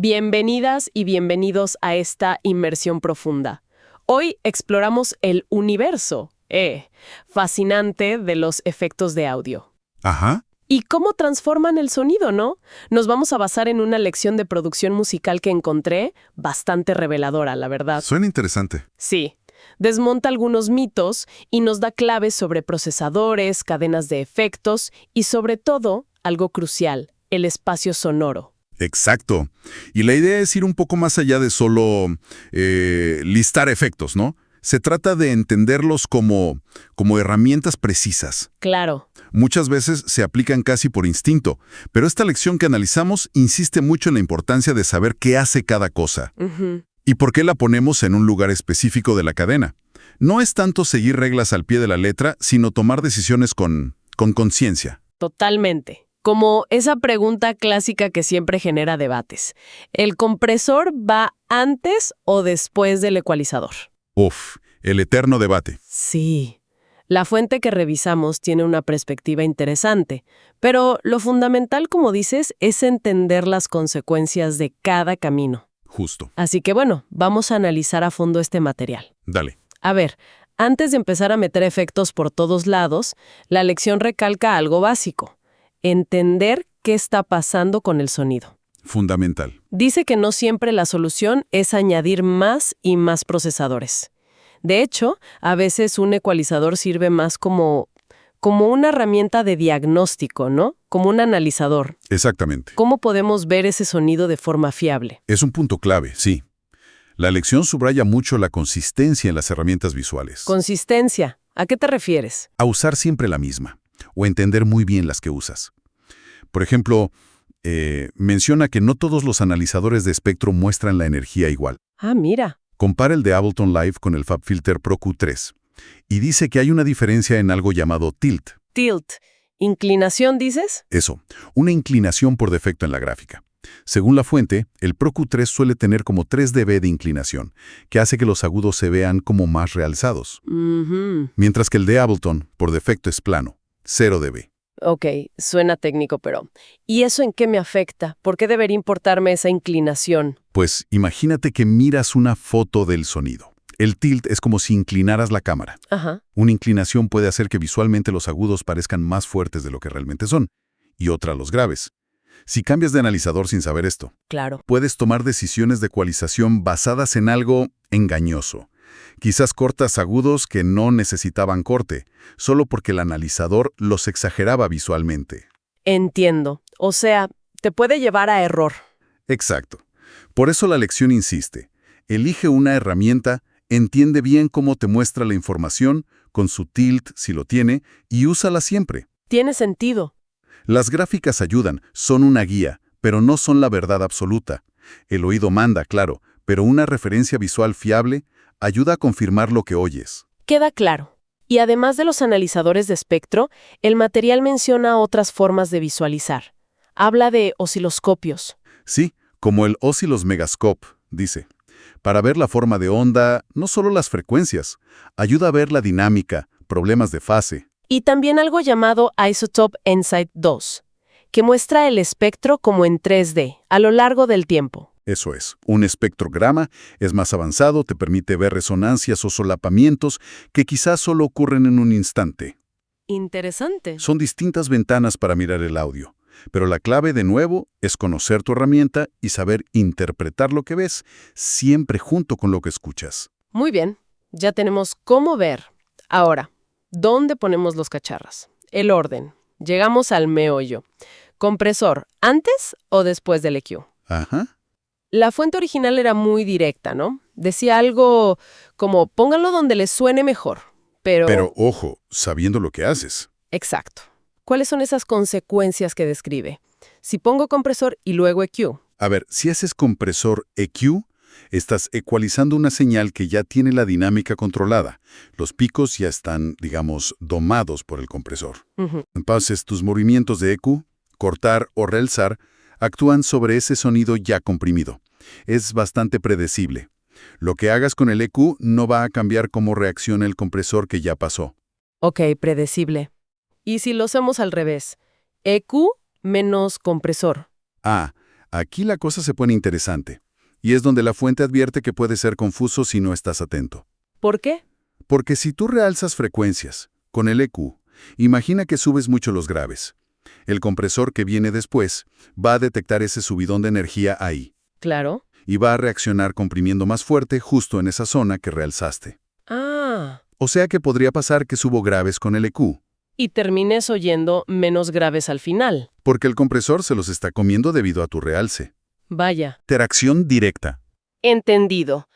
Bienvenidas y bienvenidos a esta inmersión profunda. Hoy exploramos el universo, fascinante de los efectos de audio. Ajá. Y cómo transforman el sonido, ¿no? Nos vamos a basar en una lección de producción musical que encontré bastante reveladora, la verdad. Suena interesante. Sí. Desmonta algunos mitos y nos da claves sobre procesadores, cadenas de efectos y sobre todo, algo crucial, el espacio sonoro. Exacto. Y la idea es ir un poco más allá de solo listar efectos, ¿no? Se trata de entenderlos como herramientas precisas. Claro. Muchas veces se aplican casi por instinto, pero esta lección que analizamos insiste mucho en la importancia de saber qué hace cada cosa. ¿Y por qué la ponemos en un lugar específico de la cadena? No es tanto seguir reglas al pie de la letra, sino tomar decisiones con conciencia. Totalmente. Como esa pregunta clásica que siempre genera debates. ¿El compresor va antes o después del ecualizador? Uf, el eterno debate. Sí. La fuente que revisamos tiene una perspectiva interesante, pero lo fundamental, como dices, es entender las consecuencias de cada camino. Justo. Así que bueno, vamos a analizar a fondo este material. Dale. A ver, antes de empezar a meter efectos por todos lados, la lección recalca algo básico: entender qué está pasando con el sonido. Fundamental. Dice que no siempre la solución es añadir más y más procesadores. De hecho, a veces un ecualizador sirve más como una herramienta de diagnóstico, ¿no? Como un analizador. Exactamente. ¿Cómo podemos ver ese sonido de forma fiable? Es un punto clave, sí. La lección subraya mucho la consistencia en las herramientas visuales. Consistencia. ¿A qué te refieres? A usar siempre la misma, o entender muy bien las que usas. Por ejemplo, menciona que no todos los analizadores de espectro muestran la energía igual. Ah, mira. Compara el de Ableton Live con el FabFilter Pro Q3 y dice que hay una diferencia en algo llamado tilt. Tilt. ¿Inclinación, dices? Eso, una inclinación por defecto en la gráfica. Según la fuente, el Pro Q3 suele tener como 3 dB de inclinación, que hace que los agudos se vean como más realzados. Mientras que el de Ableton, por defecto, es plano, 0 dB. Ok, suena técnico, pero ¿y eso en qué me afecta? ¿Por qué debería importarme esa inclinación? Pues imagínate que miras una foto del sonido. El tilt es como si inclinaras la cámara. Ajá. Una inclinación puede hacer que visualmente los agudos parezcan más fuertes de lo que realmente son, y otra los graves. Si cambias de analizador sin saber esto, Claro. puedes tomar decisiones de ecualización basadas en algo engañoso. Quizás cortas agudos que no necesitaban corte, solo porque el analizador los exageraba visualmente. Entiendo. O sea, te puede llevar a error. Exacto. Por eso la lección insiste. Elige una herramienta, entiende bien cómo te muestra la información, con su tilt si lo tiene, y úsala siempre. Tiene sentido. Las gráficas ayudan, son una guía, pero no son la verdad absoluta. El oído manda, claro, pero una referencia visual fiable ayuda a confirmar lo que oyes. Queda claro. Y además de los analizadores de espectro, el material menciona otras formas de visualizar. Habla de osciloscopios. Sí, como el Oscillos Megascope, dice. Para ver la forma de onda, no solo las frecuencias, ayuda a ver la dinámica, problemas de fase. Y también algo llamado Isotope Insight 2, que muestra el espectro como en 3D, a lo largo del tiempo. Eso es, un espectrograma es más avanzado, te permite ver resonancias o solapamientos que quizás solo ocurren en un instante. Interesante. Son distintas ventanas para mirar el audio, pero la clave, de nuevo, es conocer tu herramienta y saber interpretar lo que ves, siempre junto con lo que escuchas. Muy bien, ya tenemos cómo ver. Ahora, ¿dónde ponemos los cacharros? El orden. Llegamos al meollo. ¿Compresor antes o después del EQ? Ajá. La fuente original era muy directa, ¿no? Decía algo como, pónganlo donde les suene mejor, pero... Pero ojo, sabiendo lo que haces. Exacto. ¿Cuáles son esas consecuencias que describe? Si pongo compresor y luego EQ. A ver, si haces compresor EQ, estás ecualizando una señal que ya tiene la dinámica controlada. Los picos ya están, digamos, domados por el compresor. Entonces, tus movimientos de EQ, cortar o realzar, actúan sobre ese sonido ya comprimido. Es bastante predecible. Lo que hagas con el EQ no va a cambiar cómo reacciona el compresor que ya pasó. Ok, predecible. ¿Y si lo hacemos al revés? EQ menos compresor. Ah, Aquí la cosa se pone interesante, y es donde la fuente advierte que puede ser confuso si no estás atento. ¿Por qué? Porque si tú realzas frecuencias con el EQ, imagina que subes mucho los graves. El compresor que viene después va a detectar ese subidón de energía ahí, Claro. y va a reaccionar comprimiendo más fuerte justo en esa zona que realzaste. Ah. O sea que podría pasar que subo graves con el EQ, Y termines oyendo menos graves al final. porque el compresor se los está comiendo debido a tu realce. Vaya. Interacción directa. Entendido.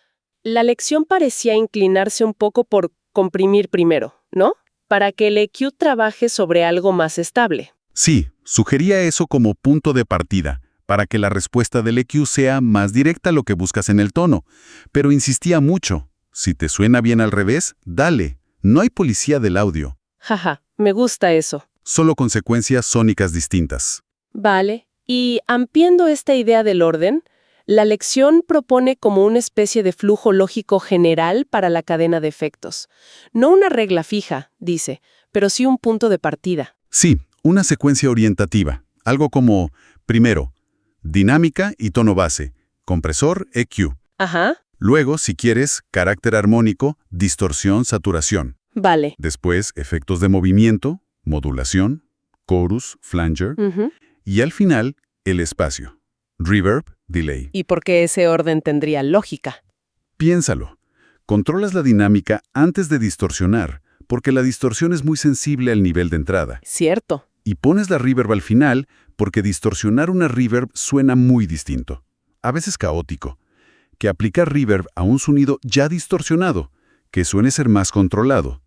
La lección parecía inclinarse un poco por comprimir primero, ¿no? Para que el EQ trabaje sobre algo más estable. Sí, sugería eso como punto de partida, para que la respuesta del EQ sea más directa a lo que buscas en el tono. Pero insistía mucho. Si te suena bien al revés, dale. No hay policía del audio. Jaja, me gusta eso. Solo consecuencias sónicas distintas. Vale. Y ampliando esta idea del orden, la lección propone como una especie de flujo lógico general para la cadena de efectos. No una regla fija, dice, pero sí un punto de partida. Sí, una secuencia orientativa. Algo como, primero, dinámica y tono base, compresor, EQ. Ajá, Luego, si quieres, carácter armónico, distorsión, saturación. vale. Después, efectos de movimiento, modulación, chorus, flanger. Ujú. Y al final, el espacio. Reverb, delay. ¿Y por qué ese orden tendría lógica? Piénsalo. Controlas la dinámica antes de distorsionar, porque la distorsión es muy sensible al nivel de entrada. Cierto. Y pones la reverb al final, porque distorsionar una reverb suena muy distinto. A veces caótico. Que aplicar reverb a un sonido ya distorsionado, que suene ser más controlado.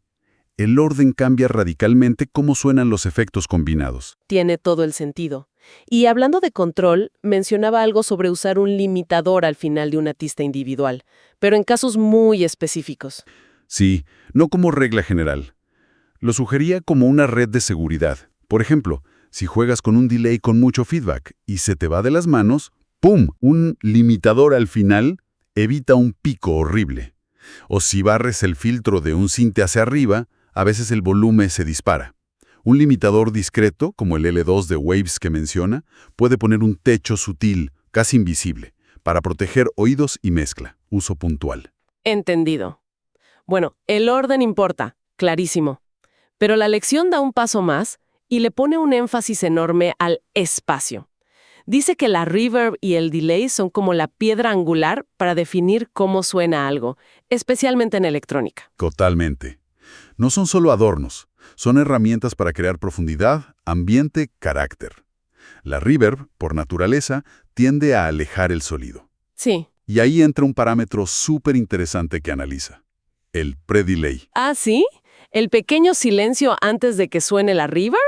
El orden cambia radicalmente cómo suenan los efectos combinados. Tiene todo el sentido. Y hablando de control, mencionaba algo sobre usar un limitador al final de una pista individual, pero en casos muy específicos. Sí, no como regla general. Lo sugería como una red de seguridad. Por ejemplo, si juegas con un delay con mucho feedback y se te va de las manos, ¡pum! Un limitador al final evita un pico horrible. O si barres el filtro de un cinte hacia arriba, a veces el volumen se dispara. Un limitador discreto, como el L2 de Waves que menciona, puede poner un techo sutil, casi invisible, para proteger oídos y mezcla. Uso puntual. Entendido. Bueno, el orden importa, clarísimo. Pero la lección da un paso más y le pone un énfasis enorme al espacio. Dice que la reverb y el delay son como la piedra angular para definir cómo suena algo, especialmente en electrónica. Totalmente. No son solo adornos, son herramientas para crear profundidad, ambiente, carácter. La reverb, por naturaleza, tiende a alejar el sonido. Sí. Y ahí entra un parámetro súper interesante que analiza. El pre-delay. ¿Ah, sí? ¿El pequeño silencio antes de que suene la reverb?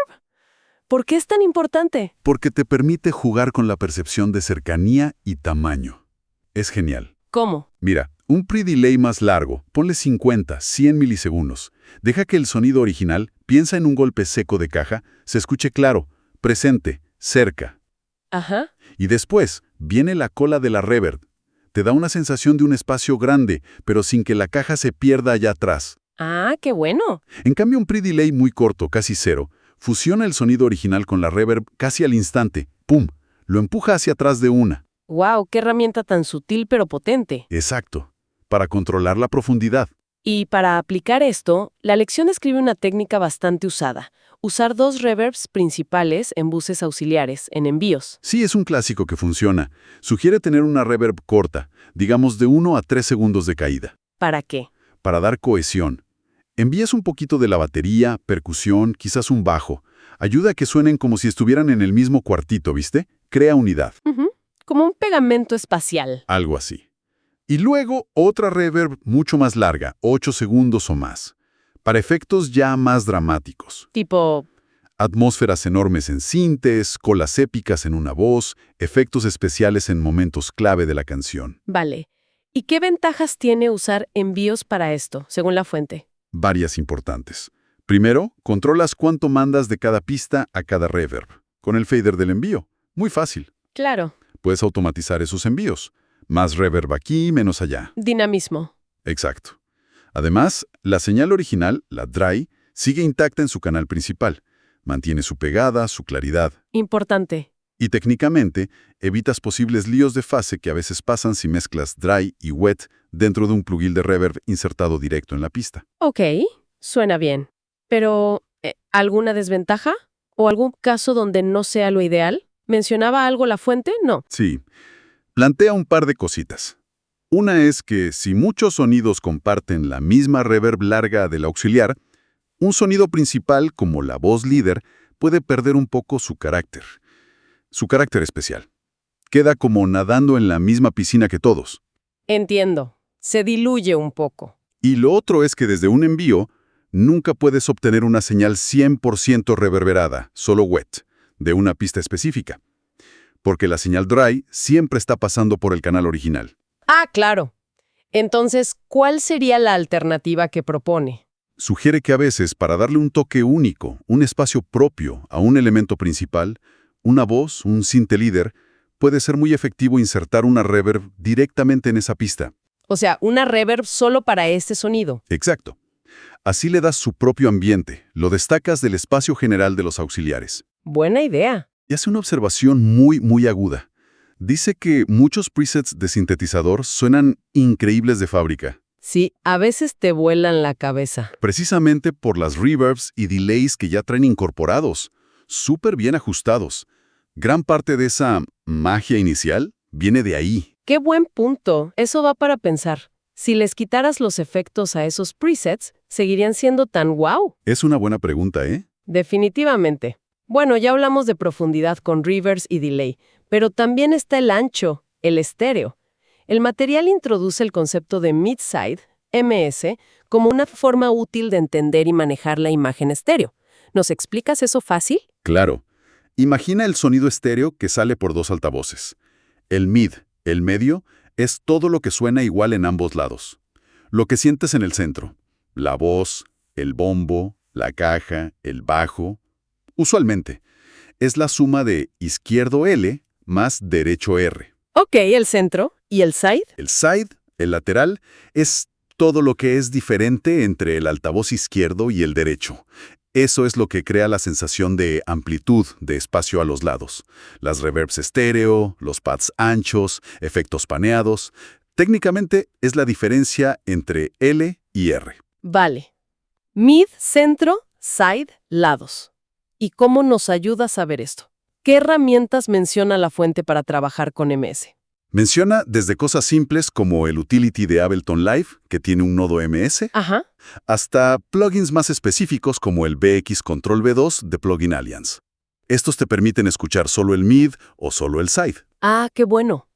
¿Por qué es tan importante? Porque te permite jugar con la percepción de cercanía y tamaño. Es genial. ¿Cómo? Mira, un pre-delay más largo, ponle 50, 100 milisegundos. Deja que el sonido original, piensa en un golpe seco de caja, se escuche claro, presente, cerca. Ajá. Y después, viene la cola de la reverb. Te da una sensación de un espacio grande, pero sin que la caja se pierda allá atrás. Ah, qué bueno. En cambio, un pre-delay muy corto, casi cero, fusiona el sonido original con la reverb casi al instante. ¡Pum! Lo empuja hacia atrás de una. ¡Wow! ¡Qué herramienta tan sutil pero potente! Exacto. Para controlar la profundidad. Y para aplicar esto, la lección describe una técnica bastante usada. Usar dos reverbs principales en buses auxiliares, en envíos. Sí, es un clásico que funciona. Sugiere tener una reverb corta, digamos de 1 a 3 segundos de caída. ¿Para qué? Para dar cohesión. Envías un poquito de la batería, percusión, quizás un bajo. Ayuda a que suenen como si estuvieran en el mismo cuartito, ¿viste? Crea unidad. Como un pegamento espacial. Algo así. Y luego otra reverb mucho más larga, 8 segundos o más. Para efectos ya más dramáticos. Tipo, Atmósferas enormes en sintes, colas épicas en una voz, efectos especiales en momentos clave de la canción. vale. ¿Y qué ventajas tiene usar envíos para esto, según la fuente? Varias importantes. Primero, controlas cuánto mandas de cada pista a cada reverb. Con el fader del envío. Muy fácil. Claro. Puedes automatizar esos envíos. Más reverb aquí, menos allá. Dinamismo. Exacto. Además, la señal original, la dry, sigue intacta en su canal principal. Mantiene su pegada, su claridad. Importante. Y técnicamente, evitas posibles líos de fase que a veces pasan si mezclas dry y wet dentro de un plugin de reverb insertado directo en la pista. Ok, suena bien. Pero, ¿alguna desventaja? ¿O algún caso donde no sea lo ideal? ¿Mencionaba algo la fuente? No. Sí, plantea un par de cositas. Una es que si muchos sonidos comparten la misma reverb larga del auxiliar, un sonido principal como la voz líder puede perder un poco su carácter especial. Queda como nadando en la misma piscina que todos. Entiendo. Se diluye un poco. Y lo otro es que desde un envío, nunca puedes obtener una señal 100% reverberada, solo wet, de una pista específica. Porque la señal dry siempre está pasando por el canal original. Ah, claro. Entonces, ¿cuál sería la alternativa que propone? Sugiere que a veces, para darle un toque único, un espacio propio a un elemento principal, una voz, un synth líder, puede ser muy efectivo insertar una reverb directamente en esa pista. O sea, una reverb solo para este sonido. Exacto. Así le das su propio ambiente, lo destacas del espacio general de los auxiliares. Buena idea. Y hace una observación muy aguda. Dice que muchos presets de sintetizador suenan increíbles de fábrica, Sí, a veces te vuelan la cabeza. precisamente por las reverbs y delays que ya traen incorporados, súper bien ajustados. Gran parte de esa magia inicial viene de ahí. ¡Qué buen punto! Eso va para pensar. Si les quitaras los efectos a esos presets, ¿seguirían siendo tan wow? Es una buena pregunta, ¿eh? Definitivamente. Bueno, ya hablamos de profundidad con reverbs y delay, pero también está el ancho, el estéreo. El material introduce el concepto de mid-side, MS, como una forma útil de entender y manejar la imagen estéreo. ¿Nos explicas eso fácil? Claro. Imagina el sonido estéreo que sale por dos altavoces. El mid, el medio, es todo lo que suena igual en ambos lados. Lo que sientes en el centro. La voz, el bombo, la caja, el bajo. Usualmente, es la suma de izquierdo L más derecho R. Ok, el centro. ¿Y el side? El side, el lateral, es todo lo que es diferente entre el altavoz izquierdo y el derecho. Eso es lo que crea la sensación de amplitud, de espacio a los lados. Las reverbs estéreo, los pads anchos, efectos paneados. Técnicamente es la diferencia entre L y R. Vale. Mid, centro, side, lados. ¿Y cómo nos ayuda a saber esto? ¿Qué herramientas menciona la fuente para trabajar con MS? Menciona desde cosas simples como el utility de Ableton Live, que tiene un nodo MS, Ajá. hasta plugins más específicos como el BX Control V2 de Plugin Alliance. Estos te permiten escuchar solo el mid o solo el side. Ah, qué bueno.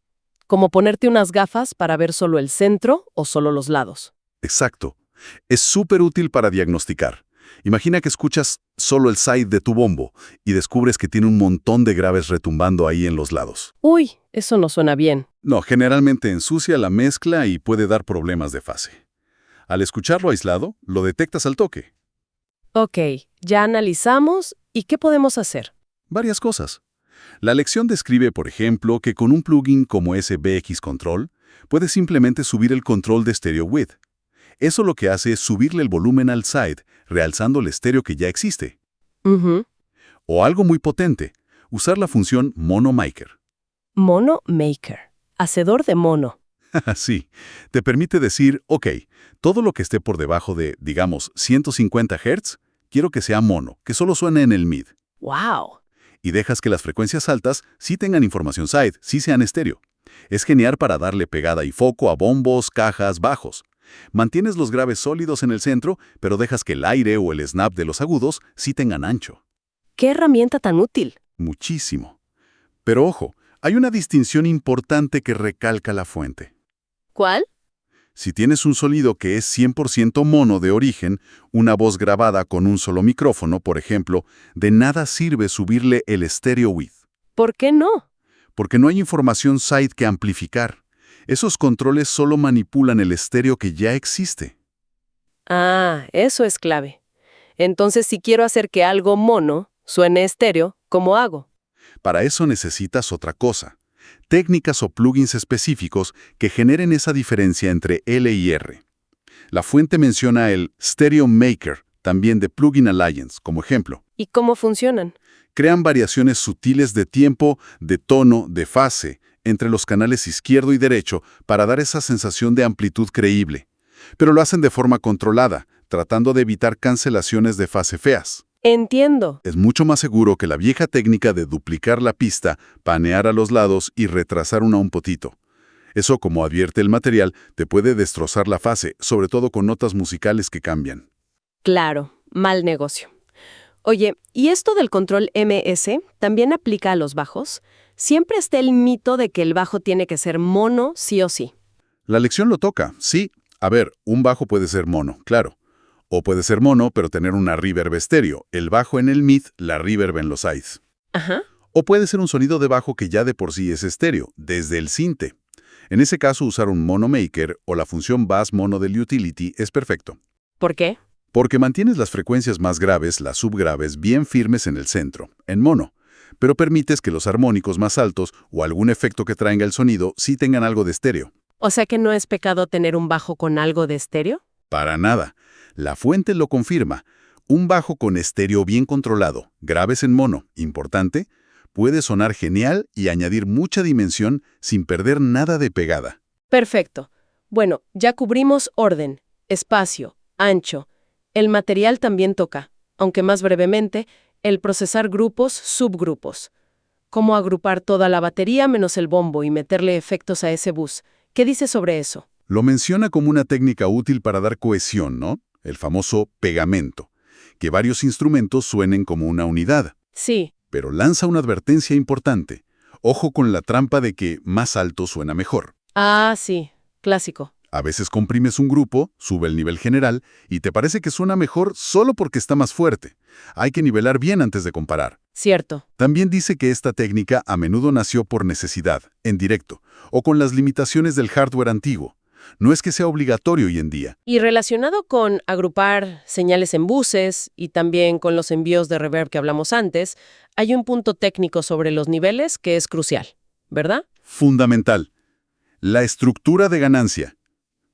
Como ponerte unas gafas para ver solo el centro o solo los lados. Exacto. Es súper útil para diagnosticar. Imagina que escuchas solo el side de tu bombo y descubres que tiene un montón de graves retumbando ahí en los lados. Uy, eso no suena bien. No, generalmente ensucia la mezcla y puede dar problemas de fase. Al escucharlo aislado, lo detectas al toque. Ok, ya analizamos. ¿Y qué podemos hacer? Varias cosas. La lección describe, por ejemplo, que con un plugin como ese BX Control, puedes simplemente subir el control de Stereo Width. Eso lo que hace es subirle el volumen al side, realzando el estéreo que ya existe. Ujú. O algo muy potente, usar la función Mono Maker. Mono Maker. Hacedor de mono. Sí, te permite decir, ok, todo lo que esté por debajo de, digamos, 150 Hz, quiero que sea mono, que solo suene en el mid. ¡Wow! Y dejas que las frecuencias altas sí tengan información side, sí sean estéreo. Es genial para darle pegada y foco a bombos, cajas, bajos. Mantienes los graves sólidos en el centro, pero dejas que el aire o el snap de los agudos sí tengan ancho. ¡Qué herramienta tan útil! Muchísimo. Pero ojo, hay una distinción importante que recalca la fuente. ¿Cuál? Si tienes un sonido que es 100% mono de origen, una voz grabada con un solo micrófono, por ejemplo, de nada sirve subirle el stereo width, ¿Por qué no? porque no hay información side que amplificar. Esos controles solo manipulan el estéreo que ya existe. Ah, eso es clave. Entonces, si quiero hacer que algo mono suene estéreo, ¿cómo hago? Para eso necesitas otra cosa. Técnicas o plugins específicos que generen esa diferencia entre L y R. La fuente menciona el Stereo Maker, también de Plugin Alliance, como ejemplo. ¿Y cómo funcionan? Crean variaciones sutiles de tiempo, de tono, de fase, entre los canales izquierdo y derecho para dar esa sensación de amplitud creíble. Pero lo hacen de forma controlada, tratando de evitar cancelaciones de fase feas. Entiendo. Es mucho más seguro que la vieja técnica de duplicar la pista, panear a los lados y retrasar una un poquito. Eso, como advierte el material, te puede destrozar la fase, sobre todo con notas musicales que cambian. Claro, mal negocio. Oye, ¿y esto del control MS también aplica a los bajos? Siempre está el mito de que el bajo tiene que ser mono sí o sí. La lección lo toca, sí. A ver, un bajo puede ser mono, claro. O puede ser mono, pero tener una reverb estéreo, el bajo en el mid, la reverb en los sides. Ajá. O puede ser un sonido de bajo que ya de por sí es estéreo, desde el sinte. En ese caso, usar un mono maker o la función bass mono del utility es perfecto. ¿Por qué? Porque mantienes las frecuencias más graves, las subgraves, bien firmes en el centro, en mono, pero permites que los armónicos más altos o algún efecto que traiga el sonido sí tengan algo de estéreo. O sea que no es pecado tener un bajo con algo de estéreo. Para nada. La fuente lo confirma. Un bajo con estéreo bien controlado, graves en mono, importante, puede sonar genial y añadir mucha dimensión sin perder nada de pegada. Perfecto. Bueno, ya cubrimos orden, espacio, ancho. El material también toca, aunque más brevemente, el procesar grupos, subgrupos. Cómo agrupar toda la batería menos el bombo y meterle efectos a ese bus. ¿Qué dice sobre eso? Lo menciona como una técnica útil para dar cohesión, ¿no? El famoso pegamento. Que varios instrumentos suenen como una unidad. Sí. Pero lanza una advertencia importante. Ojo con la trampa de que más alto suena mejor. Ah, sí. Clásico. A veces comprimes un grupo, sube el nivel general, y te parece que suena mejor solo porque está más fuerte. Hay que nivelar bien antes de comparar. Cierto. También dice que esta técnica a menudo nació por necesidad, en directo, o con las limitaciones del hardware antiguo. No es que sea obligatorio hoy en día. Y relacionado con agrupar señales en buses y también con los envíos de reverb que hablamos antes, hay un punto técnico sobre los niveles que es crucial, ¿verdad? Fundamental. La estructura de ganancia.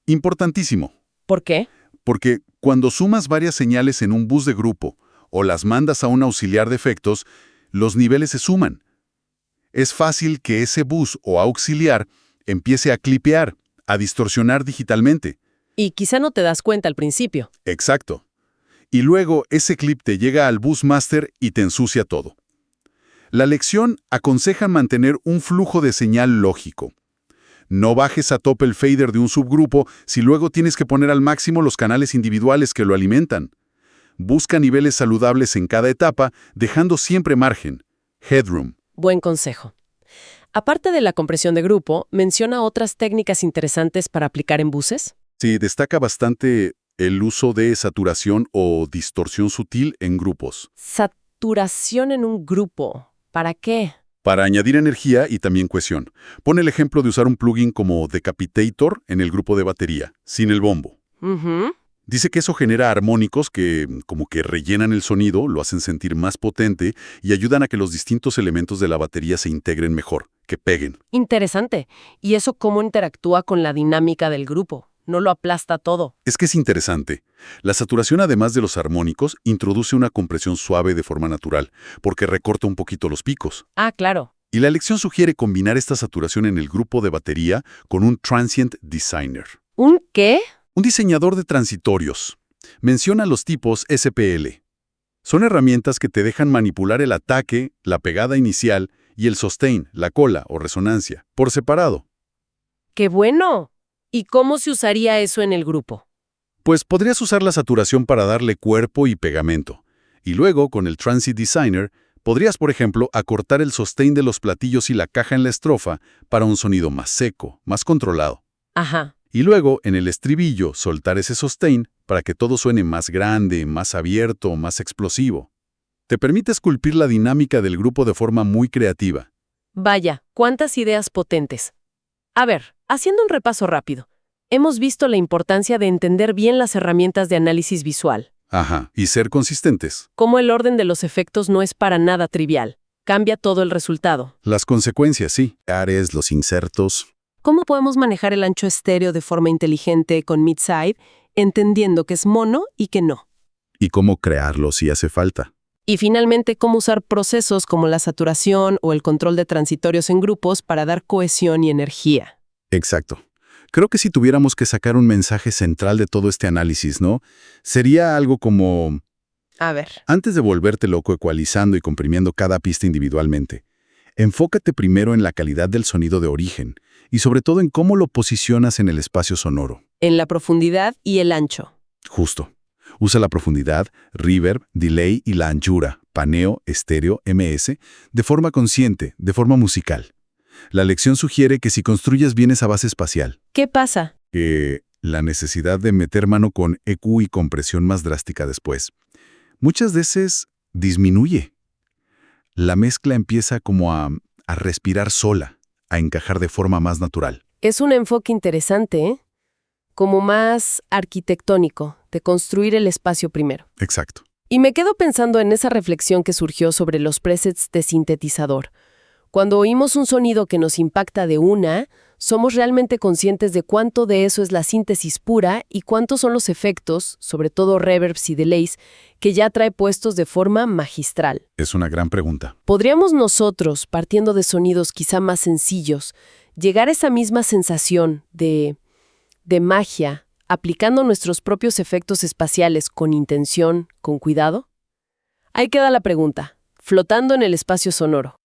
Importantísimo. ¿Por qué? Porque cuando sumas varias señales en un bus de grupo o las mandas a un auxiliar de efectos, los niveles se suman. Es fácil que ese bus o auxiliar empiece a clipear, a distorsionar digitalmente. Y quizá no te das cuenta al principio. Exacto. Y luego ese clip te llega al bus master y te ensucia todo. La lección aconseja mantener un flujo de señal lógico. No bajes a tope el fader de un subgrupo si luego tienes que poner al máximo los canales individuales que lo alimentan. Busca niveles saludables en cada etapa, dejando siempre margen. Headroom. Buen consejo. Aparte de la compresión de grupo, ¿menciona otras técnicas interesantes para aplicar en buses? Sí, destaca bastante el uso de saturación o distorsión sutil en grupos. Saturación en un grupo. ¿Para qué? Para añadir energía y también cohesión. Pone el ejemplo de usar un plugin como Decapitator en el grupo de batería, sin el bombo. Dice que eso genera armónicos que como que rellenan el sonido, lo hacen sentir más potente y ayudan a que los distintos elementos de la batería se integren mejor, que peguen. Interesante. ¿Y eso cómo interactúa con la dinámica del grupo? ¿No lo aplasta todo? Es que es interesante. La saturación, además de los armónicos, introduce una compresión suave de forma natural, porque recorta un poquito los picos. Ah, claro. Y la lección sugiere combinar esta saturación en el grupo de batería con un transient designer. ¿Un qué? Un diseñador de transitorios. Menciona los tipos SPL. Son herramientas que te dejan manipular el ataque, la pegada inicial y el sustain, la cola o resonancia, por separado. ¡Qué bueno! ¿Y cómo se usaría eso en el grupo? Pues podrías usar la saturación para darle cuerpo y pegamento. Y luego, con el Transit Designer, podrías, por ejemplo, acortar el sustain de los platillos y la caja en la estrofa para un sonido más seco, más controlado. Ajá. Y luego, en el estribillo, soltar ese sustain para que todo suene más grande, más abierto, más explosivo. Te permite esculpir la dinámica del grupo de forma muy creativa. Vaya, cuántas ideas potentes. A ver, haciendo un repaso rápido. Hemos visto la importancia de entender bien las herramientas de análisis visual. Ajá, y ser consistentes. Cómo el orden de los efectos no es para nada trivial. Cambia todo el resultado. Las consecuencias, sí. Ares, los insertos. ¿Cómo podemos manejar el ancho estéreo de forma inteligente con mid-side, entendiendo que es mono y que no? Y cómo crearlo si hace falta. Y finalmente, cómo usar procesos como la saturación o el control de transitorios en grupos para dar cohesión y energía. Exacto. Creo que si tuviéramos que sacar un mensaje central de todo este análisis, ¿no? Sería algo como: A ver. antes de volverte loco ecualizando y comprimiendo cada pista individualmente, enfócate primero en la calidad del sonido de origen y sobre todo en cómo lo posicionas en el espacio sonoro. En la profundidad y el ancho. Justo. Usa la profundidad, reverb, delay y la anchura, paneo, estéreo, MS, de forma consciente, de forma musical. La lección sugiere que si construyes bien esa base espacial, ¿Qué pasa? que la necesidad de meter mano con EQ y compresión más drástica después, muchas veces disminuye. La mezcla empieza como a respirar sola, a encajar de forma más natural. Es un enfoque interesante, ¿eh? Como más arquitectónico, de construir el espacio primero. Exacto. Y me quedo pensando en esa reflexión que surgió sobre los presets de sintetizador. Cuando oímos un sonido que nos impacta de una, somos realmente conscientes de cuánto de eso es la síntesis pura y cuántos son los efectos, sobre todo reverbs y delays, que ya trae puestos de forma magistral. Es una gran pregunta. ¿Podríamos nosotros, partiendo de sonidos quizá más sencillos, llegar a esa misma sensación de magia, aplicando nuestros propios efectos espaciales con intención, con cuidado? Ahí queda la pregunta, flotando en el espacio sonoro.